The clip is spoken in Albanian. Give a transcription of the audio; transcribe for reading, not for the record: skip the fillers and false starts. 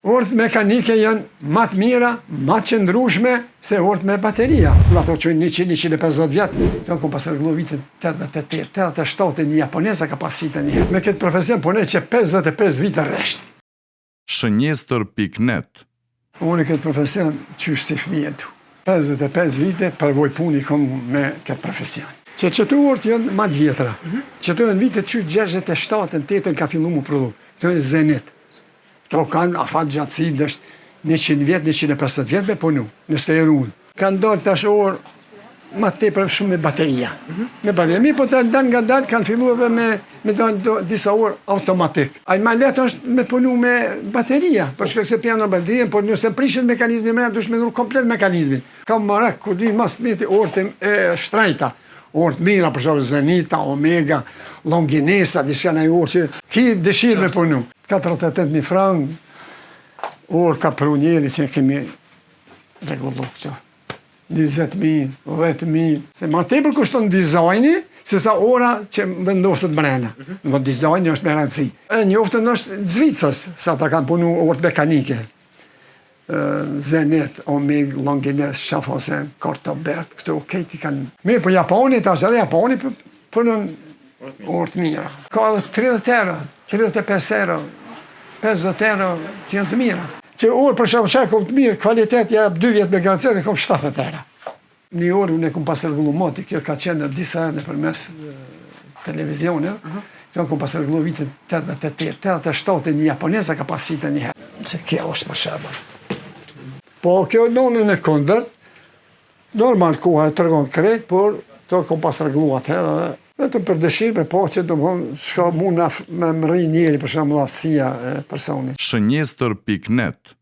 Orët mekanike janë më të mira, më të qëndrueshme se orët me bateria. Ato që 100-150 vjetë, këto kom pas rregullu vitin 88, 87 një japoneza ka pasite një. Me këtë profesion punoj që 55 vite rresht. Shënjestër.net. Unë këtë profesion qysh si fëmijë tu. 55 vite përvoj puni kom me këtë profesion. Që qëtu orët janë më të vjetra. Qëtu janë vitet që 67, 8 ka fillu mu prodhu. Këto janë Zenit. Këto kanë afat gjatësi, dështë 100 vjetë, 150 vjetë me punu, nëse e runë. Kanë dalë tash orë ma tepër shumë me bateria. Me bateria. Mi po të dalë nga dalë, kanë fillu edhe me dalë disa orë automatik. A i ma letë është me punu me bateria, për shkak se pjanë bateria, por nëse prishet mekanizmi mërë, dush me nërë komplet mekanizmin. Kam marak, kur di mas të miti orët e shtrajta. Orët mira, për shumë Zenita, Omega, Longinesa, dishka në orë që ki dëshirë me punu. 48.000 frangë, orë ka pru njeri që kemi regullu këto. 20.000, 10.000, se ma tepër kushton dizajni, se sa ora që vendoset brenda. Në dizajni është me rëndësi. E njoftën është Zvicrës, sa ta kanë punu orët mekanike. Zenit, Omega, Longines, Schaffhausen, Kortobert, këto kejti kanë... Mirë, për Japoni, tash edhe Japoni punën orët mira. Ka edhe 30 euro, 35 euro, 50 euro që janë të mira. Që orë për shumë kom të mirë, kvalitet jep 2 vjetë me garancere, kom 70 euro. Një orë unë e kom pas rregullu moti, kjo ka qenë disa herë për mes televizionet, kjo kom pas rregullu vitin 88, 87 një japoneza ka pasite një herë. Se kjo është për shumë. Po kjo nonën e kundërt, normal koha e tërgon krejt, por to kom pas rregullu atëherë dhe vetëm për dëshirë me po që do shka mund me më rri njeri për shumë aftësia e personit. Shënjestër.net